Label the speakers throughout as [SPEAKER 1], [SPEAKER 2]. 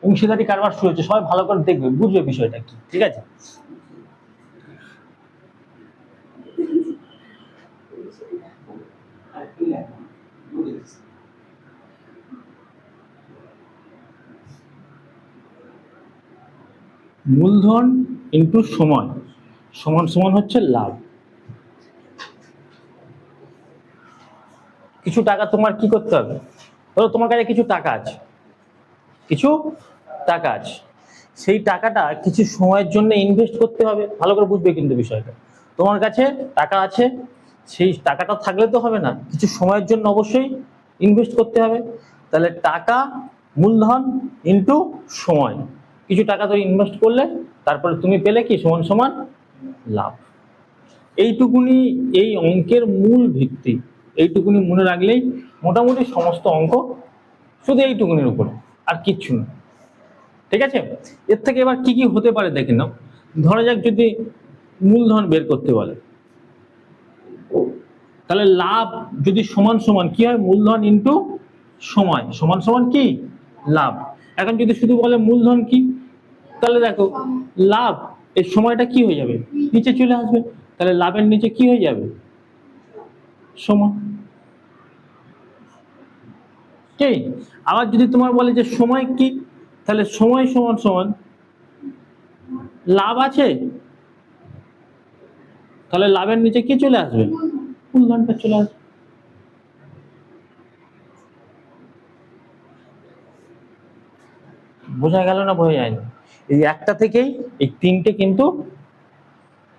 [SPEAKER 1] অংশীদারি কারবার শুরু হচ্ছে, সবাই ভালো করে দেখবে, বুঝবে বিষয়টা কি, ঠিক আছে? মূলধন ইনটু সময় সমান সমান হচ্ছে লাভ। কিছু টাকা তোমার কি করতে হবে, ধরো তোমার কাছে কিছু টাকা আছে, সেই টাকাটা কিছু সময়ের জন্য ইনভেস্ট করতে হবে, ভালো করে বুঝবে কিন্তু বিষয়টা। তোমার কাছে টাকা আছে, সেই টাকাটা থাকলে তো হবে না, কিছু সময়ের জন্য অবশ্যই ইনভেস্ট করতে হবে। তাহলে টাকা মূলধন ইনটু সময়, কিছু টাকা তুমি ইনভেস্ট করলে তারপরে তুমি পেলে কি সমান সমান লাভ। এইটুকুনি এই অঙ্কের মূল ভিত্তি, এইটুকুনি মনে রাখলেই মোটামুটি সমস্ত অঙ্ক শুধু এইটুকুনির উপরে, আর কিচ্ছু না, ঠিক আছে? এর থেকে এবার কি কি হতে পারে দেখে নাও। ধরা যাক যদি মূলধন বের করতে বলে, তাহলে লাভ যদি সমান সমান কি হয়, মূলধন ইনটু সময় সমান সমান কি লাভ। এখন যদি শুধু বলে মূলধন কি, তাহলে দেখো লাভ এর সময়টা কি হয়ে যাবে, নিচে চলে আসবে, তাহলে লাভের নিচে কি হয়ে যাবে, সময়। কি আবার যদি তোমার বলে যে সময় কি, তাহলে সময় সমান সমান লাভ আছে, তাহলে লাভের নিচে কি চলে আসবে, মূলধনটা চলে আসবে। বোঝা গেল না বোঝা যায়নি? এই একটা থেকেই এই তিনটে কিন্তু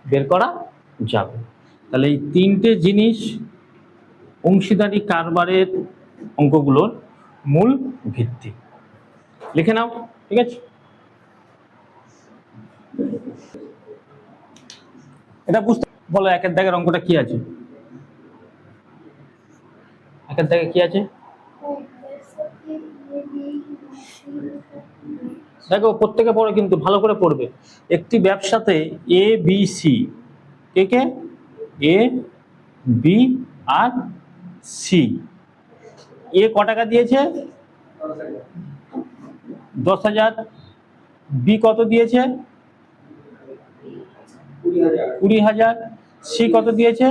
[SPEAKER 1] বের করা যাবে। তাহলে এই তিনটে জিনিস অংশীদারি কারবারের অঙ্কগুলোর মূল ভিত্তি, লিখে নাও, ঠিক আছে? এটা বুঝতে বলো, একের দাগের অঙ্কটা কি আছে, একের দাগে কি আছে দেখো, প্রত্যেকে পড়ে কিন্তু ভালো করে পড়বে। একটি ব্যবসাতে A B C, K K, A B R C. এ ক টাকা দিয়েছে 10,000, বি কত দিয়েছে 20,000, সি কত দিয়েছে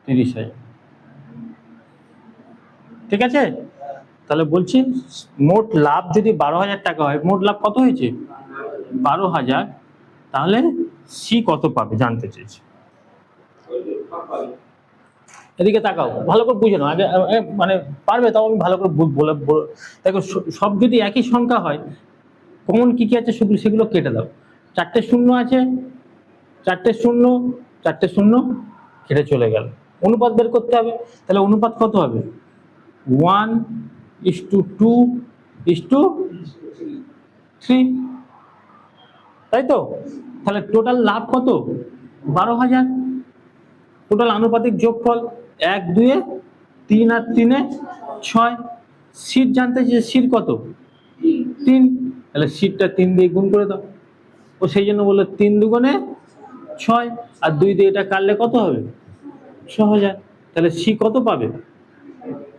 [SPEAKER 1] 30,000, ঠিক আছে? তাহলে বলছি মোট লাভ যদি 12,000 টাকা হয়, মোট লাভ কত হয়েছে 12,000, তাহলে সি কত পাবে জানতে চেয়েছে। এদিকে তাকাও, ভালো করে বুঝে নাও আগে, মানে পারবে তাও আমি ভালো করে বলে দেখো, সব যদি একই সংখ্যা হয়, কমন কি কি আছে শুধু সেগুলো কেটে দাও। 4টে শূন্য আছে, 4টে শূন্য, 4টে শূন্য কেটে চলে গেল। অনুপাত বের করতে হবে, তাহলে অনুপাত কত হবে 1:2:3, তাই তো? তাহলে টোটাল লাভ কত 12,000, টোটাল আনুপাতিক যোগফল 1 2 3 আর 3 6। সিট জানতে চেয়েছে, সিট কত 3, তাহলে সিটটা 3 দিয়ে গুণ করে দাও। ও সেই জন্য বললো 3 দুগুণে 6, আর 2 দিয়ে এটা কাটলে কত হবে 6,000, তাহলে সি কত পাবে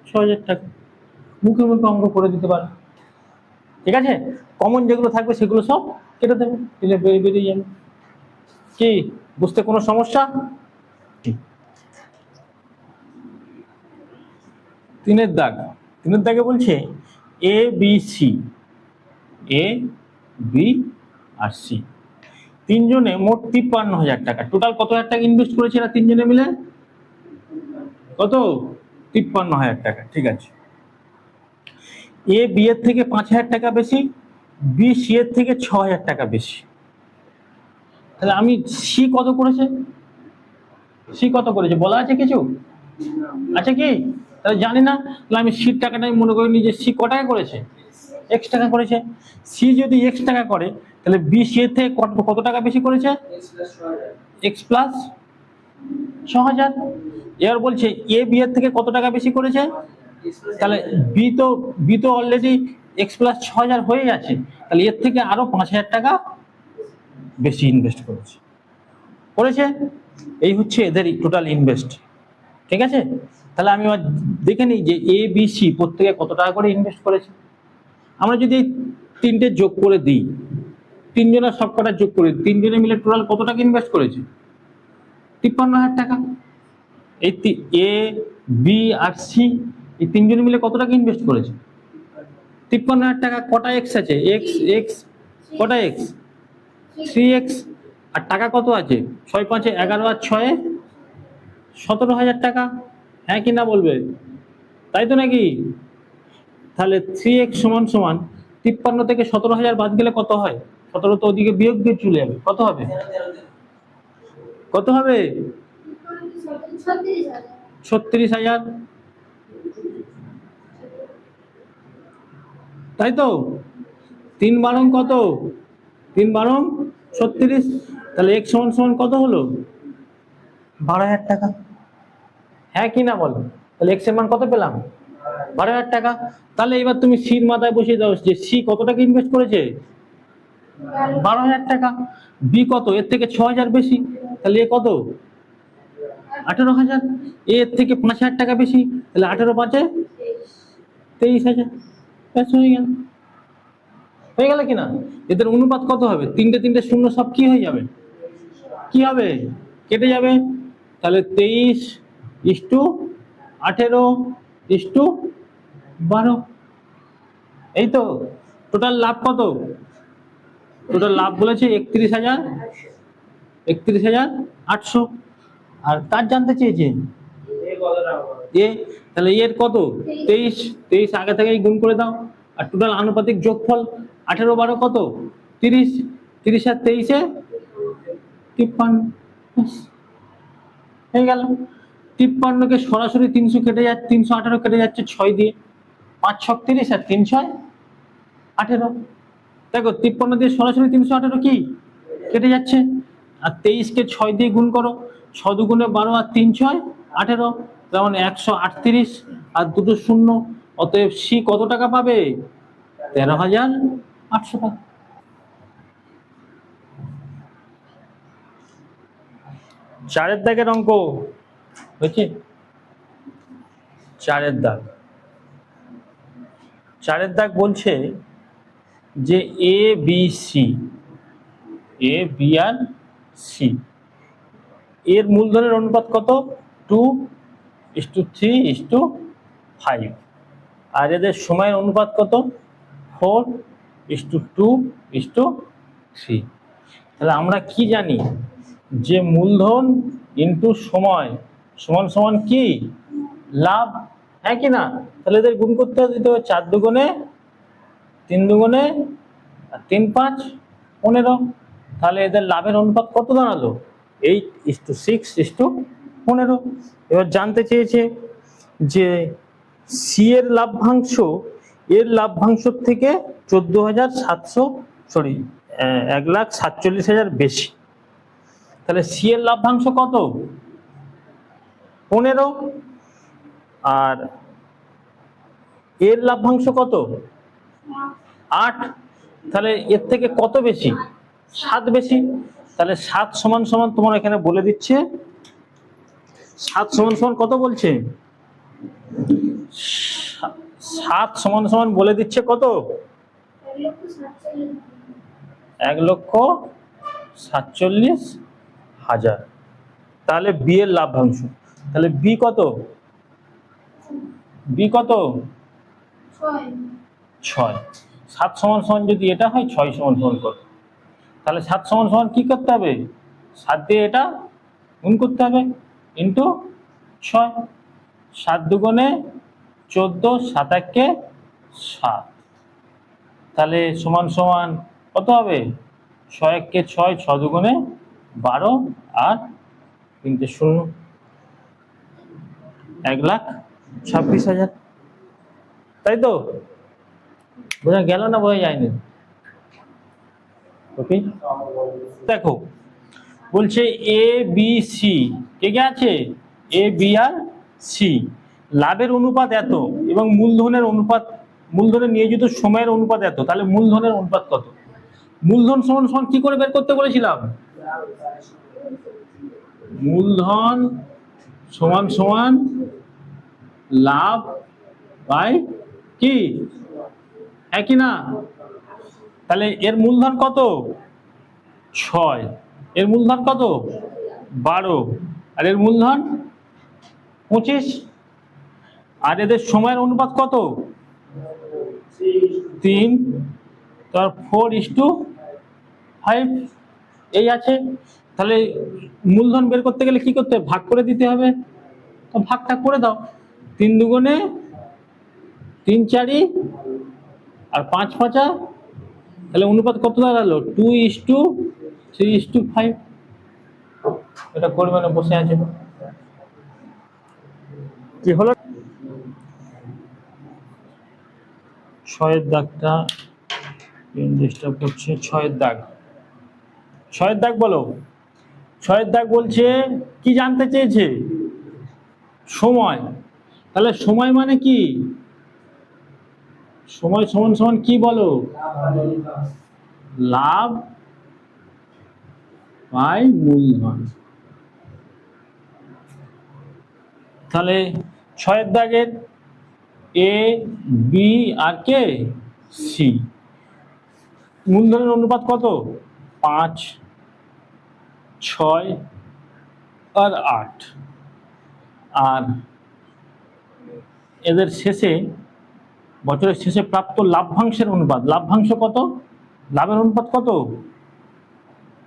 [SPEAKER 1] 6,000 টাকা। মুখে মুখে অঙ্ক করে দিতে পারে, ঠিক আছে? কমন যেগুলো থাকবে সেগুলো সব কেটে দেবে, দিলে বেরিয়ে যাবে। কি বুঝতে কোনো সমস্যা? তিনের দাগে বলছে A B C, A B R C তিনজনে মোট 53,000 টাকা, টোটাল কত হাজার টাকা ইনভেস্ট করেছে না তিনজনে মিলে, কত 53,000 টাকা, ঠিক আছে? এ বি এর থেকে 5,000 টাকা বেশি, বি সি এর থেকে 6,000 টাকা বেশি। তাহলে আমি সি কত করেছে, সি কত করেছে বলা আছে কিছু, আছে কি? তাহলে জানি না, তাহলে আমি সির টাকাটা মনে করিনি যে সি ক টাকা করেছে, এক্স টাকা করেছে। সি যদি এক্স টাকা করে, তাহলে বি সি এর থেকে কত টাকা বেশি করেছে, এক্স প্লাস 6,000। এবার বলছে এ বি এর থেকে কত টাকা বেশি করেছে, তাহলে বি তো অলরেডি এক্স প্লাস 6,000 হয়ে আছে, তাহলে এর থেকে আরো 5,000 টাকা বেশি ইনভেস্ট করেছে। এই হচ্ছে এদের টোটাল ইনভেস্ট, ঠিক আছে? তাহলে আমি দেখে নিই যে এ বি সি প্রত্যেকে কত টাকা করে ইনভেস্ট করেছে। আমরা যদি তিনটে যোগ করে দিই, তিনজনের সবকটা যোগ করে দিই, তিনজনে মিলে টোটাল কত টাকা ইনভেস্ট করেছে? 53,000 টাকা। এই এ বি আর সি এই তিনজনে মিলে কত টাকা ইনভেস্ট করেছে? 53,000 টাকা। কটা এক্স আছে? এক্স এক্স কটা এক্স? 3x। আর টাকা কত আছে? 6 5 11 আর 6 17,000 টাকা। হ্যাঁ কি না বলবে? তাই তো নাকি? তাহলে 3x সমান সমান 53 থেকে 17,000 বাদ গেলে কত হয়? 17 তো ওদিকে বিয়োগ দিয়ে চলে যাবে, কত হবে? কত হবে? 36,000। তাই তো? 3 বারং কত? 3 বারং 36। তাহলে x সমান সমান কত হলো? 12,000 টাকা। হ্যাঁ কি না বলো? তাহলে x এর মান কত পেলাম? 12,000 টাকা। তাহলে এবার তুমি সির মাথায় বসিয়ে দাও যে সি কত টাকা ইনভেস্ট করেছে? 12,000 টাকা। বি কত? এর থেকে 6,000 বেশি, তাহলে এ কত? 18,000। এর থেকে 5,000 টাকা বেশি, তাহলে 18 5 23,000। ব্যাস হয়ে গেল। হয়ে গেল কিনা? এদের অনুপাত কত হবে? তিনটে তিনটে শূন্য সব কি হয়ে যাবে? কি হবে? কেটে যাবে। তাহলে 23:18:12। এই তো। টোটাল লাভ কত? টোটাল লাভ বলেছে 31,800। আর কার জানতে চেয়েছে? এ। তাহলে এর কত? 23। 23 আগে থেকেই গুণ করে দাও। আর টোটাল আনুপাতিক যোগফল 18 12 কত? 30। 30 আর 23 53। হয়ে গেল। 53কে সরাসরি 300 কেটে যাচ্ছে, 318 কেটে যাচ্ছে 6 দিয়ে। 5 6 30 আর 3 6 18। দেখো 53 দিয়ে সরাসরি 318 কি কেটে যাচ্ছে। আর 23কে 6 দিয়ে গুণ করো, 6 দুগুণে 12 আর 3 6 18, তার মানে 138 আর দুটো শূন্য। অতএব সি কত টাকা পাবে? 13,800 টাকা। চারের দাগের অঙ্ক হয়েছে। চারের দাগ, চারের দাগ বলছে যে A B C, A B R C এর মূলধনের অনুপাত কত? 2:3:5। আর এদের সময়ের অনুপাত কত? 4:2:3। তাহলে আমরা কি জানি যে মূলধন ইন্টু সময় সমান সমান কি? লাভ। হ্যাঁ কি না? তাহলে এদের গুণ করতে দিতে হবে। 4 দুগুণে 3 দুগুণে 3 5 15। তাহলে এদের লাভের অনুপাত কত দাঁড়ালো? 8:6:15। এবার জানতে চেয়েছে যে সি এর লাভ্যাংশ এর লাভ্যাংশ থেকে 1,47,000 বেশি। তাহলে সি এর লাভ্যাংশ কত? 15। আর এর লাভ্যাংশ কত? 8। তাহলে এর থেকে কত বেশি? 7 বেশি। তাহলে 7 সমান সমান তোমার এখানে বলে দিচ্ছে, 7 সমান সমান কত বলছে? 7 সমান সমান বলে দিচ্ছে কত? 1,47,000। তাহলে বি এর লাভ্যাংশ, তাহলে বি কত? বি কত? 6। 7 সমান সমান যদি এটা হয়, 6 সমান সমান কত? তাহলে 7 সমান সমান কি করতে হবে? 7 দিয়ে এটা গুণ করতে হবে ইন্টু 6। 7 দুগুণে 14, 7 একে 7। তাহলে সমান সমান কত হবে? 6 একে 6, 6 দুগুণে 12 আর 3টে শূন্য, 1,26,000। তাই তো? বোঝা গেল না বোঝা যায়নি? ওকে, দেখো বলছে এ বি সি, কে কে আছে? এ বি আর সি লাভের অনুপাত এত এবং মূলধনের অনুপাত, মূলধনের নিয়োজিত সময়ের অনুপাত এত। তাহলে মূলধনের অনুপাত কত? মূলধন সমান সমান কি করে বের করতে বলেছিলাম? মূলধন সমান সমান লাভ বাই কি? একই না? তাহলে এর মূলধন কত? 6। এর মূলধন কত? 12। আর এর মূলধন 25। আর এদের সময়ের অনুপাত কত? 3। তার 4:5 এই আছে। তাহলে মূলধন বের করতে গেলে কি করতে হবে? ভাগ করে দিতে হবে। তো ভাগটা করে দাও। 3 দুগুণে 3 4 আর 5 5, তাহলে অনুপাত কত দাঁড়ালো? 2:3:5। এটা করবে না, বসে আছে। কি হলো? 6 দাগটা ডিস্টার্ব করছে। 6 দাগ, 6 দাগ বলো। 6 দাগ বলছে কি জানতে চেয়েছে? সময়। তাহলে সময় মানে কি? সময় সমান সমান কি বলো? লাভ বাই মূলধন। তাহলে 6 দাগের A B R K C, মূলধনের অনুপাত কত? 5, 6 আর 8। আর এদের শেষে, বছরের শেষে প্রাপ্ত লাভ্যাংশের অনুপাত। লাভ্যাংশ কত? লাভের অনুপাত কত?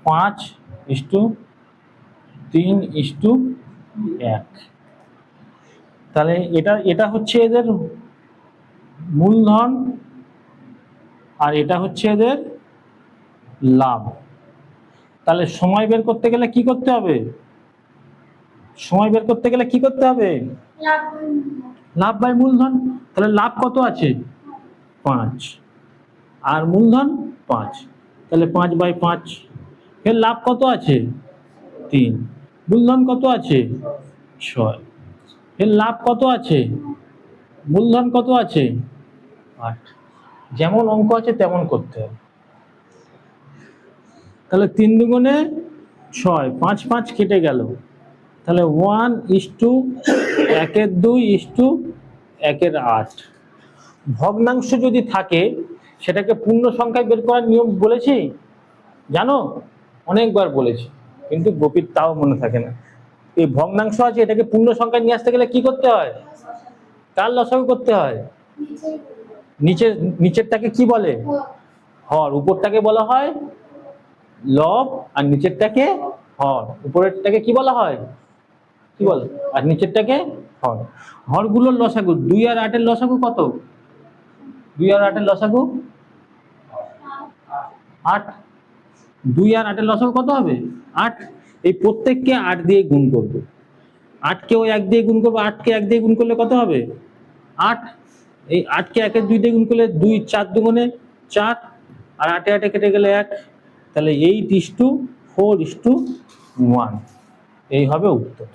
[SPEAKER 1] 5:3:1। তাহলে এটা হচ্ছে এদের মূলধন আর এটা হচ্ছে এদের লাভ। তাহলে সময় বের করতে গেলে কি করতে হবে? সময় বের করতে গেলে কি করতে হবে? লাভ বাই মূলধন। তাহলে লাভ কত আছে? 5 আর মূলধন 5, তাহলে 5/5। এর লাভ কত আছে? 3। মূলধন কত আছে? 6। এর লাভ কত আছে? মূলধন কত আছে? 8। যেমন অঙ্ক আছে তেমন করতে হবে। তাহলে 3 দুগুণে 6, 5 5 কেটে গেল। তাহলে 1:2:1:8। ভগ্নাংশ যদি থাকে সেটাকে পূর্ণ সংখ্যায় বের করার নিয়ম বলেছি, জানো? অনেকবার বলেছি, কিন্তু গোপীর তাও মনে থাকে না। এই ভগ্নাংশ আছে, এটাকে পূর্ণ সংখ্যায় নিয়ে আসতে গেলে কি করতে হয়? কার লসাগু করতে হয়? নিচেরটাকে কি বলে? হর। উপরটাকে বলা হয় লব আর নিচেরটাকে হর। উপরেরটাকে কি বলা হয়? কি বলে? আর নিচেরটাকে হর। হরগুলোর লসাগু 2 আর 8 এর লসাগু কত? 2 আর 8 এর লসাগু 8। 2 আর 8 এর লসাগু কত হবে? 8। এই প্রত্যেককে 8 দিয়ে গুণ করবে। 8 কেও 1 দিয়ে গুণ করবে। 8 কে 1 দিয়ে গুণ করলে কত হবে? 8। এই 8 কে 1 এর 2 দিয়ে গুণ করলে 2 4 দুগুণে 4 আর 8 8 কেটে গেলে 1। তাহলে 8:4:1 এই হবে উত্তর।